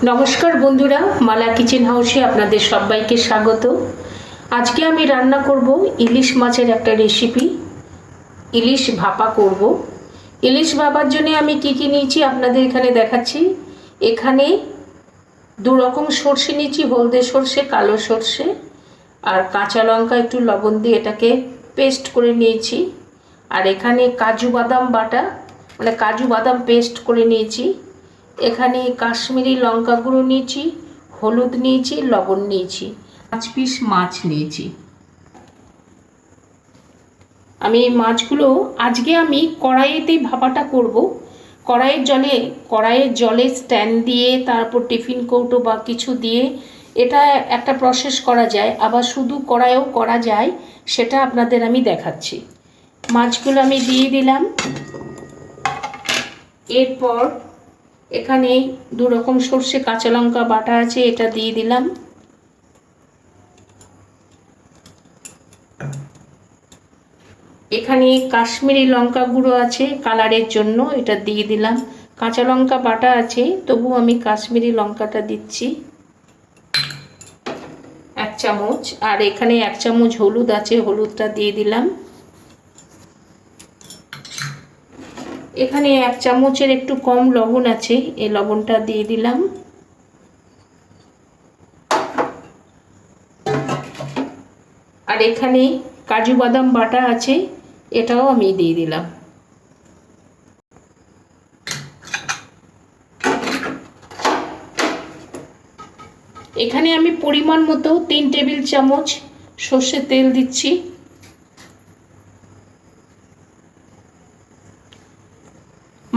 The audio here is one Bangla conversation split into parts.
নমস্কার বন্ধুরা, মালা কিচেন হাউসে আপনাদের সবাইকে স্বাগত। আজকে আমি রান্না করব ইলিশ মাছের একটা রেসিপি। ইলিশ ভাপা করব। ইলিশ ভাপার জন্য আমি কি কি নিয়েছি আপনাদের এখানে দেখাচ্ছি। এখানে দু রকম সর্ষে নিয়েছি, হলদে সর্ষে, কালো সর্ষে, আর কাঁচা লঙ্কা একটু লবণ দিয়ে এটাকে পেস্ট করে নিয়েছি। আর এখানে কাজু বাদাম বাটা, মানে কাজু বাদাম পেস্ট করে নিয়েছি। এখানে কাশ্মীরি লঙ্কা গুঁড়ো নিয়েছি, হলুদ নিয়েছি, লবণ নিয়েছি, 5 পিস মাছ নিয়েছি। আমি এই মাছগুলো আজকে আমি কড়াইতেই ভাপাটা করব। কড়াইয়ের জলে স্ট্যান্ড দিয়ে তারপর টিফিন কৌটো বা কিছু দিয়ে এটা একটা প্রসেস করা যায়, আবার শুধু কড়াইও করা যায়, সেটা আপনাদের আমি দেখাচ্ছি। মাছগুলো আমি দিয়ে দিলাম। এরপর এখানে দু রকম সর্ষে কাঁচা লঙ্কা বাটা আছে, এটা দিয়ে দিলাম। এখানে কাশ্মীরি লঙ্কা গুঁড়ো আছে কালারের জন্য, এটা দিয়ে দিলাম। কাঁচা লঙ্কা বাটা আছে, তবু আমি কাশ্মীরি লঙ্কাটা দিচ্ছি 1 চামচ। আর এখানে 1 চামচ হলুদ আছে, হলুদটা দিয়ে দিলাম। এখানে 1 চামচের একটু কম লবণ আছে, এই লবণটা দিয়ে দিলাম। আর এখানে কাজু বাদাম বাটা আছে, এটাও আমি দিয়ে দিলাম। এখানে আমি পরিমাণ মতো 3 টেবিল চামচ সর্ষের তেল দিচ্ছি।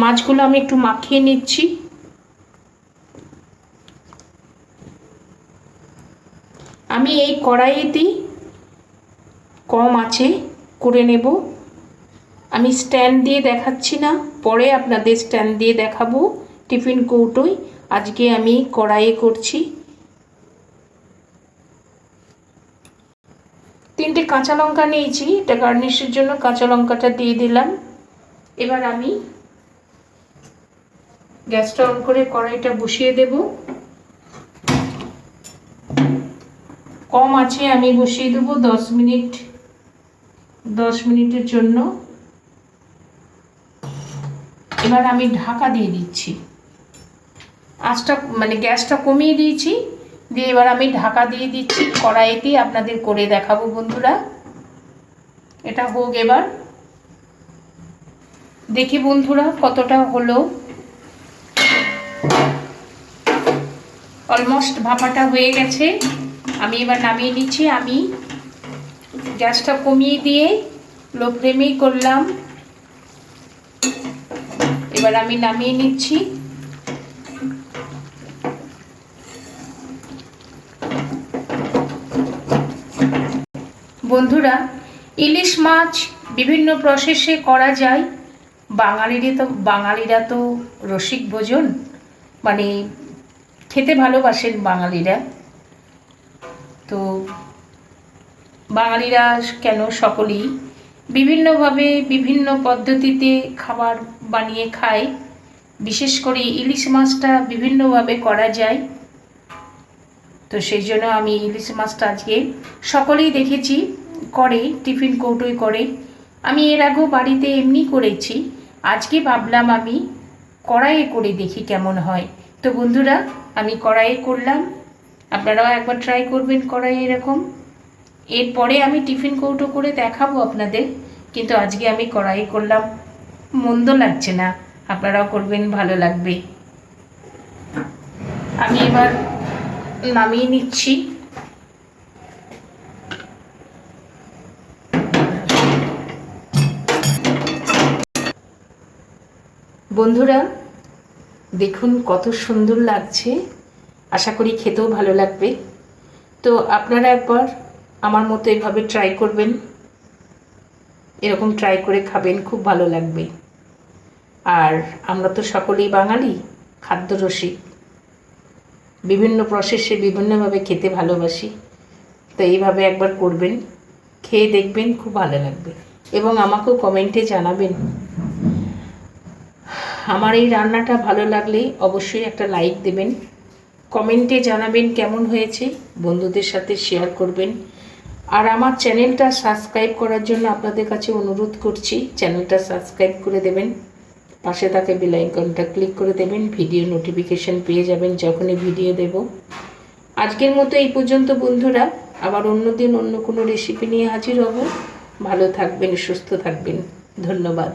মাছগুলো আমি একটু মাখিয়ে নিচ্ছি। আমি এই কড়াইতেই কম আছে করে নেব। আমি স্ট্যান্ড দিয়ে দেখাচ্ছি না, পরে আপনাদের স্ট্যান্ড দিয়ে দেখাবো টিফিন কৌটোয়। আজকে আমি কড়াইয়ে করছি। 3টে কাঁচা লঙ্কা নিয়েছি, এটা গার্নিশের জন্য কাঁচা লঙ্কাটা দিয়ে দিলাম। এবার আমি গ্যাসটা অন করে কড়াইটা বসিয়ে দেব। কম আছে আমি বসিয়ে দেবো 10 মিনিটের জন্য। এবার আমি ঢাকা দিয়ে দিচ্ছি। আঁচটা মানে গ্যাসটা কমিয়ে দিয়েছি, দিয়ে এবার আমি ঢাকা দিয়ে দিচ্ছি। কড়াইতেই আপনাদের করে দেখাবো বন্ধুরা। এটা হোক এবার, দেখি বন্ধুরা কতটা হলো। অলমোস্ট ভাপাটা হয়ে গেছে, আমি এবার নামিয়ে নিচ্ছি। আমি গ্যাসটা কমিয়ে দিয়ে লো ফ্লেমেই করলাম। এবার আমি নামিয়ে নিচ্ছি। বন্ধুরা, ইলিশ মাছ বিভিন্ন প্রসেসে করা যায়। বাঙালিরা তো রসিক ভোজন, মানে খেতে ভালোবাসেন বাঙালিরা। তো বাঙালিরা কেন, সকলেই বিভিন্নভাবে বিভিন্ন পদ্ধতিতে খাবার বানিয়ে খায়। বিশেষ করে ইলিশ মাছটা বিভিন্নভাবে করা যায়। তো সেই জন্য আমি ইলিশ মাছটা আজকে সকলেই দেখেছি করে, টিফিন কৌটোয় করে। আমি এর আগেও বাড়িতে এমনি করেছি, আজকে ভাবলাম আমি কড়াইয়ে করে দেখি কেমন হয়। তো বন্ধুরা, আমি কড়াইয়ে করলাম, আপনারাও একবার ট্রাই করবেন কড়াইয়ে এরকম। এরপরে আমি টিফিন কৌটো করে দেখাবো আপনাদের, কিন্তু আজকে আমি কড়াইয়ে করলাম, মন্দ লাগছে না। আপনারাও করবেন, ভালো লাগবে। আমি এবার নামিয়ে নিচ্ছি। বন্ধুরা দেখুন কত সুন্দর লাগছে, আশা করি খেতেও ভালো লাগবে। তো আপনারা একবার আমার মতো এভাবে ট্রাই করবেন, এরকম ট্রাই করে খাবেন, খুব ভালো লাগবে। আর আমরা তো সকলেই বাঙালি, খাদ্যরসিক, বিভিন্ন প্রসেসে বিভিন্নভাবে খেতে ভালোবাসি। তো এইভাবে একবার করবেন, খেয়ে দেখবেন, খুব ভালো লাগবে। এবং আমাকেও কমেন্টে জানাবেন। আমার এই রান্নাটা ভালো লাগলে অবশ্যই একটা লাইক দেবেন। কমেন্টে জানাবেন কেমন হয়েছে, বন্ধুদের সাথে শেয়ার করবেন। আর আমার চ্যানেলটা সাবস্ক্রাইব করার জন্য আপনাদের কাছে অনুরোধ করছি, চ্যানেলটা সাবস্ক্রাইব করে দেবেন, পাশে থাকা বেল আইকনটা ক্লিক করে দেবেন, ভিডিও নোটিফিকেশন পেয়ে যাবেন যখনই ভিডিও দেব। আজকের মতো এই পর্যন্ত বন্ধুরা, আবার অন্য দিন অন্য কোনো রেসিপি নিয়ে হাজির হব। ভালো থাকবেন, সুস্থ থাকবেন, ধন্যবাদ।